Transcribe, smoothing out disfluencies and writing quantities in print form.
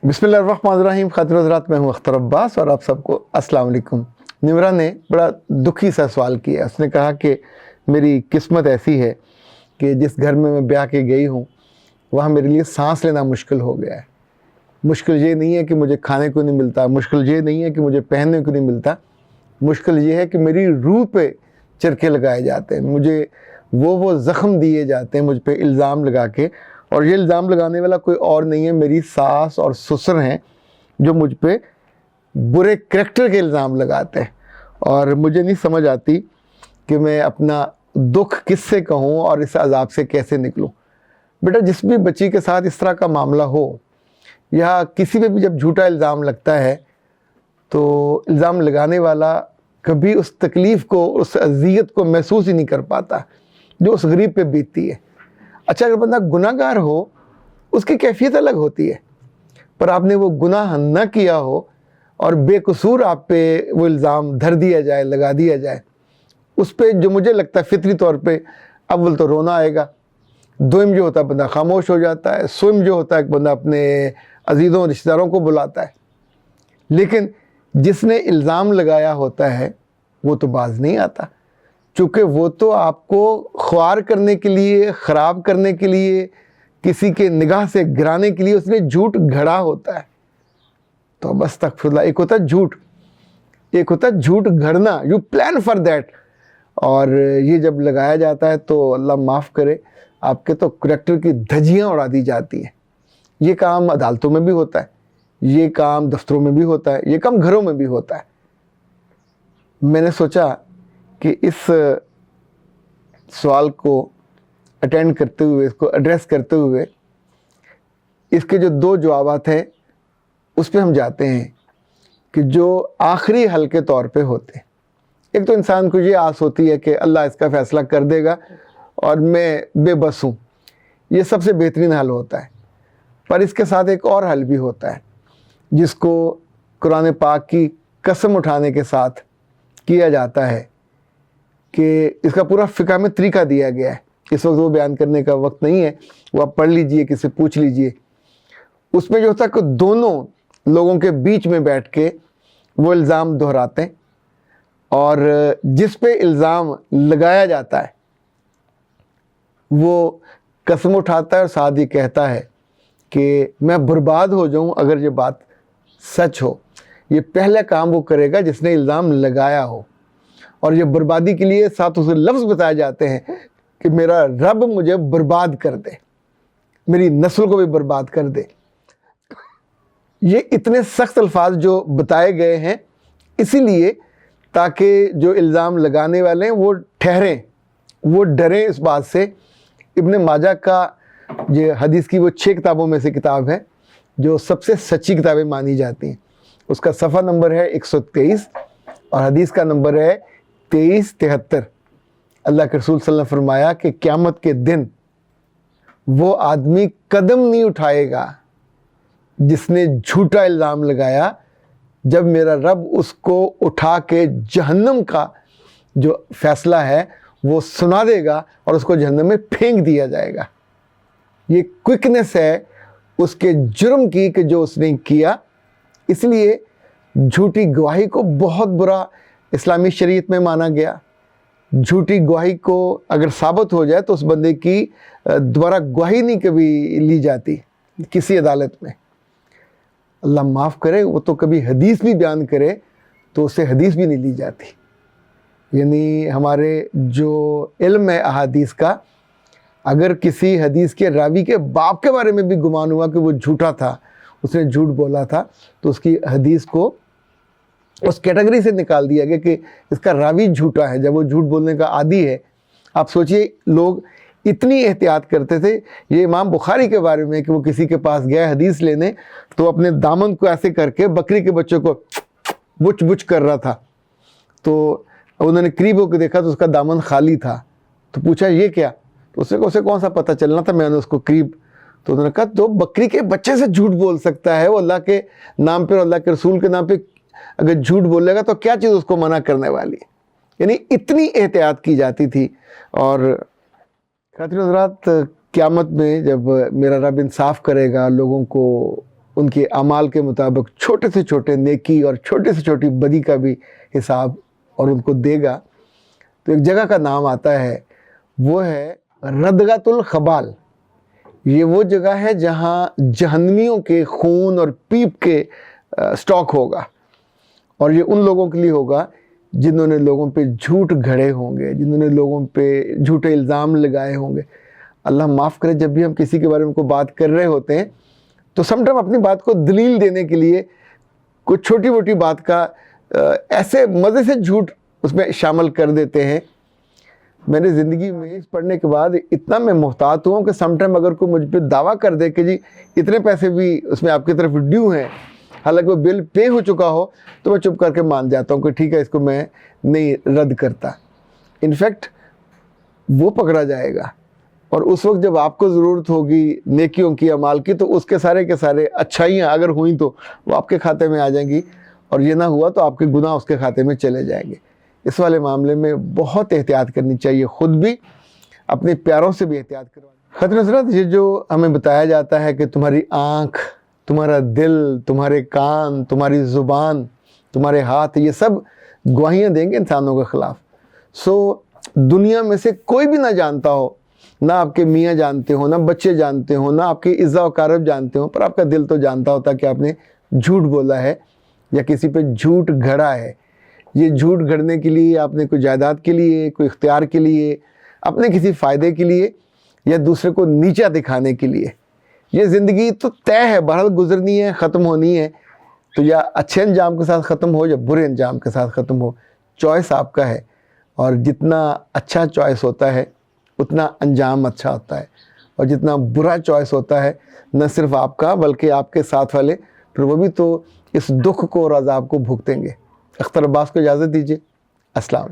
بسم اللہ الرحمن الرحیم۔ خاطر حضرات، میں ہوں اختر عباس اور آپ سب کو السلام علیکم۔ نمرہ نے بڑا دکھی سا سوال کیا۔ اس نے کہا کہ میری قسمت ایسی ہے کہ جس گھر میں بیاہ کے گئی ہوں وہاں میرے لیے سانس لینا مشکل ہو گیا ہے۔ مشکل یہ نہیں ہے کہ مجھے کھانے کو نہیں ملتا، مشکل یہ نہیں ہے کہ مجھے پہننے کو نہیں ملتا، مشکل یہ ہے کہ میری روح پہ چرکے لگائے جاتے ہیں، مجھے وہ زخم دیے جاتے ہیں مجھ پہ الزام لگا کے، اور یہ الزام لگانے والا کوئی اور نہیں ہے، میری ساس اور سسر ہیں جو مجھ پہ برے کریکٹر کے الزام لگاتے ہیں، اور مجھے نہیں سمجھ آتی کہ میں اپنا دکھ کس سے کہوں اور اس عذاب سے کیسے نکلوں۔ بیٹا، جس بھی بچی کے ساتھ اس طرح کا معاملہ ہو یا کسی پہ بھی جب جھوٹا الزام لگتا ہے تو الزام لگانے والا کبھی اس تکلیف کو، اس اذیت کو محسوس ہی نہیں کر پاتا جو اس غریب پہ بیتتی ہے۔ اچھا، اگر بندہ گناہ گار ہو اس کی کیفیت الگ ہوتی ہے، پر آپ نے وہ گناہ نہ کیا ہو اور بے قصور آپ پہ وہ الزام دھر دیا جائے، لگا دیا جائے، اس پہ جو مجھے لگتا ہے فطری طور پہ اول تو رونا آئے گا، دوم جو ہوتا ہے بندہ خاموش ہو جاتا ہے، سوم جو ہوتا ہے بندہ اپنے عزیزوں رشتہ داروں کو بلاتا ہے۔ لیکن جس نے الزام لگایا ہوتا ہے وہ تو باز نہیں آتا، چونکہ وہ تو آپ کو خوار کرنے کے لیے، خراب کرنے کے لیے، کسی کے نگاہ سے گرانے کے لیے اس نے جھوٹ گھڑا ہوتا ہے۔ تو بس استغفر اللہ، ایک ہوتا ہے جھوٹ، ایک ہوتا ہے جھوٹ گھڑنا، یو پلان فار دیٹ، اور یہ جب لگایا جاتا ہے تو اللہ معاف کرے، آپ کے تو کریکٹر کی دھجیاں اڑا دی جاتی ہیں۔ یہ کام عدالتوں میں بھی ہوتا ہے، یہ کام دفتروں میں بھی ہوتا ہے، یہ کام گھروں میں بھی ہوتا ہے۔ میں نے سوچا کہ اس سوال کو اٹینڈ کرتے ہوئے، اس کو ایڈریس کرتے ہوئے، اس کے جو دو جوابات ہیں اس پہ ہم جاتے ہیں کہ جو آخری حل کے طور پہ ہوتے ہیں۔ ایک تو انسان کو یہ آس ہوتی ہے کہ اللہ اس کا فیصلہ کر دے گا اور میں بے بس ہوں، یہ سب سے بہترین حل ہوتا ہے۔ پر اس کے ساتھ ایک اور حل بھی ہوتا ہے جس کو قرآن پاک کی قسم اٹھانے کے ساتھ کیا جاتا ہے، کہ اس کا پورا فقہ میں طریقہ دیا گیا ہے۔ اس وقت وہ بیان کرنے کا وقت نہیں ہے، وہ آپ پڑھ لیجئے، کسی سے پوچھ لیجئے۔ اس میں جو ہوتا ہے کہ دونوں لوگوں کے بیچ میں بیٹھ کے وہ الزام دہراتے ہیں، اور جس پہ الزام لگایا جاتا ہے وہ قسم اٹھاتا ہے اور ساتھ ہی کہتا ہے کہ میں برباد ہو جاؤں اگر یہ بات سچ ہو۔ یہ پہلا کام وہ کرے گا جس نے الزام لگایا ہو، اور یہ بربادی کے لیے ساتھ اسے لفظ بتائے جاتے ہیں کہ میرا رب مجھے برباد کر دے، میری نسل کو بھی برباد کر دے۔ یہ اتنے سخت الفاظ جو بتائے گئے ہیں اسی لیے تاکہ جو الزام لگانے والے ہیں وہ ٹھہریں، وہ ڈریں اس بات سے۔ ابن ماجہ کا یہ حدیث کی وہ 6 کتابوں میں سے کتاب ہے جو سب سے سچی کتابیں مانی جاتی ہیں۔ اس کا صفحہ نمبر ہے 123 اور حدیث کا نمبر ہے 2373۔ اللہ کے رسول صلی اللہ علیہ وسلم نے فرمایا کہ قیامت کے دن وہ آدمی قدم نہیں اٹھائے گا جس نے جھوٹا الزام لگایا، جب میرا رب اس کو اٹھا کے جہنم کا جو فیصلہ ہے وہ سنا دے گا اور اس کو جہنم میں پھینک دیا جائے گا۔ یہ کوئکنس ہے اس کے جرم کی کہ جو اس نے کیا۔ اس لیے جھوٹی گواہی کو بہت برا اسلامی شریعت میں مانا گیا۔ جھوٹی گواہی کو اگر ثابت ہو جائے تو اس بندے کی دوبارہ گواہی نہیں کبھی لی جاتی کسی عدالت میں۔ اللہ معاف کرے، وہ تو کبھی حدیث بھی بیان کرے تو اسے حدیث بھی نہیں لی جاتی۔ یعنی ہمارے جو علم ہے احادیث کا، اگر کسی حدیث کے راوی کے باپ کے بارے میں بھی گمان ہوا کہ وہ جھوٹا تھا، اس نے جھوٹ بولا تھا، تو اس کی حدیث کو اس کیٹیگری سے نکال دیا گیا کہ اس کا راوی جھوٹا ہے، جب وہ جھوٹ بولنے کا عادی ہے۔ آپ سوچئے لوگ اتنی احتیاط کرتے تھے۔ یہ امام بخاری کے بارے میں کہ وہ کسی کے پاس گیا حدیث لینے تو اپنے دامن کو ایسے کر کے بکری کے بچوں کو بچ بچ کر رہا تھا، تو انہوں نے قریب ہو کے دیکھا تو اس کا دامن خالی تھا، تو پوچھا یہ کیا؟ تو اسے کون سا پتہ چلنا تھا، میں نے اس کو قریب، تو انہوں نے کہا تو بکری کے بچے سے جھوٹ بول سکتا ہے، وہ اللہ کے نام پہ اور اللہ کے رسول کے نام پہ اگر جھوٹ بولے گا تو کیا چیز اس کو منع کرنے والی ہے؟ یعنی اتنی احتیاط کی جاتی تھی۔ اور خاطر حضرات، قیامت میں جب میرا رب انصاف کرے گا، لوگوں کو ان کے اعمال کے مطابق چھوٹے سے چھوٹے نیکی اور چھوٹے سے چھوٹی بدی کا بھی حساب اور ان کو دے گا۔ تو ایک جگہ کا نام آتا ہے، وہ ہے ردغۃ الخبال۔ یہ وہ جگہ ہے جہاں جہنمیوں کے خون اور پیپ کے سٹاک ہوگا، اور یہ ان لوگوں کے لیے ہوگا جنہوں نے لوگوں پہ جھوٹ گھڑے ہوں گے، جنہوں نے لوگوں پہ جھوٹے الزام لگائے ہوں گے۔ اللہ معاف کرے، جب بھی ہم کسی کے بارے میں کوئی بات کر رہے ہوتے ہیں تو سم ٹائم اپنی بات کو دلیل دینے کے لیے کچھ چھوٹی موٹی بات کا ایسے مزے سے جھوٹ اس میں شامل کر دیتے ہیں۔ میں نے زندگی میں اس پڑھنے کے بعد اتنا میں محتاط ہوں کہ سم ٹائم اگر کوئی مجھ پہ دعویٰ کر دے کہ جی اتنے پیسے بھی اس میں آپ کی طرف ڈیو ہیں، حالانکہ وہ بل پے ہو چکا ہو، تو میں چپ کر کے مان جاتا ہوں کہ ٹھیک ہے، اس کو میں نہیں رد کرتا۔ انفیکٹ وہ پکڑا جائے گا، اور اس وقت جب آپ کو ضرورت ہوگی نیکیوں کی، اعمال کی، تو اس کے سارے اچھائیاں اگر ہوئیں تو وہ آپ کے کھاتے میں آ جائیں گی، اور یہ نہ ہوا تو آپ کے گناہ اس کے کھاتے میں چلے جائیں گے۔ اس والے معاملے میں بہت احتیاط کرنی چاہیے، خود بھی، اپنے پیاروں سے بھی احتیاط کروانا۔ خط نصرت، یہ جو ہمیں بتایا جاتا ہے کہ تمہاری آنکھ، تمہارا دل، تمہارے کان، تمہاری زبان، تمہارے ہاتھ، یہ سب گواہیاں دیں گے انسانوں کے خلاف۔ دنیا میں سے کوئی بھی نہ جانتا ہو، نہ آپ کے میاں جانتے ہوں، نہ بچے جانتے ہوں، نہ آپ کے عزا و اقارب جانتے ہوں، پر آپ کا دل تو جانتا ہوتا کہ آپ نے جھوٹ بولا ہے یا کسی پہ جھوٹ گھڑا ہے۔ یہ جھوٹ گھڑنے کے لیے آپ نے کوئی جائیداد کے لیے، کوئی اختیار کے لیے، اپنے کسی فائدے کے لیے، یا دوسرے کو نیچا دکھانے کے لیے۔ یہ زندگی تو طے ہے، بہرحال گزرنی ہے، ختم ہونی ہے، تو یا اچھے انجام کے ساتھ ختم ہو یا برے انجام کے ساتھ ختم ہو، چوائس آپ کا ہے، اور جتنا اچھا چوائس ہوتا ہے اتنا انجام اچھا ہوتا ہے، اور جتنا برا چوائس ہوتا ہے نہ صرف آپ کا بلکہ آپ کے ساتھ والے، پھر وہ بھی تو اس دکھ کو اور عذاب کو بھگتیں گے۔ اختر عباس کو اجازت دیجیے، السلام علیکم۔